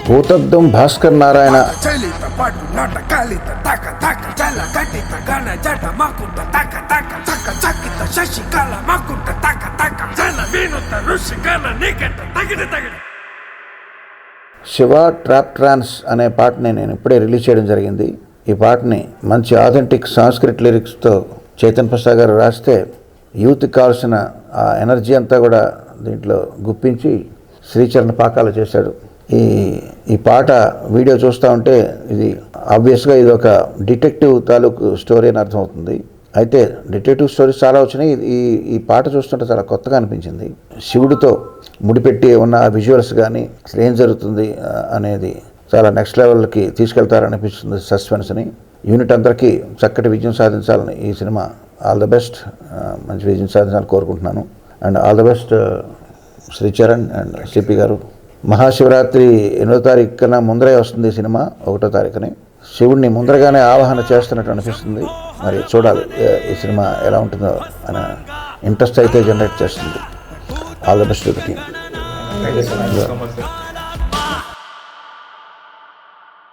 భూతద్దం Bhaskar Narayana Shiva trap ట్రాన్స్ అనే పాటని నేను ఇప్పుడే రిలీజ్ చేయడం జరిగింది. ఈ పాటని మంచి ఆథెంటిక్ సాంస్క్రిట్ లిరిక్స్తో చైతన్ ప్రసాద్ గారు రాస్తే యూత్కి కావాల్సిన ఆ ఎనర్జీ అంతా కూడా దీంట్లో గుప్పించి శ్రీచరణ్ పాకాలు చేశాడు. ఈ పాట వీడియో చూస్తూ ఉంటే ఇది ఆబ్వియస్గా ఇది ఒక డిటెక్టివ్ తాలూకు స్టోరీ అని అర్థమవుతుంది. అయితే డిటెక్టివ్ స్టోరీస్ చాలా వచ్చినాయి. ఈ పాట చూస్తుంటే చాలా కొత్తగా అనిపించింది. శివుడితో ముడిపెట్టి ఉన్న విజువల్స్ కానీ అసలు ఏం జరుగుతుంది అనేది చాలా నెక్స్ట్ లెవెల్కి తీసుకెళ్తారనిపిస్తుంది సస్పెన్స్ని. యూనిట్ అందరికీ చక్కటి విజయం సాధించాలని ఈ సినిమా ఆల్ ద బెస్ట్, మంచి విజయం సాధించాలని కోరుకుంటున్నాను. And all the best Sricharan and CP గారు. మహాశివరాత్రి 8వ తారీఖు కన్నా ముందరే వస్తుంది సినిమా, 1వ తారీఖుని. శివుడిని ముందరగానే ఆవాహన చేస్తున్నట్టు అనిపిస్తుంది. మరి చూడాలి ఈ సినిమా ఎలా ఉంటుందో అనే ఇంట్రెస్ట్ అయితే జనరేట్ చేస్తుంది. All the best to the team.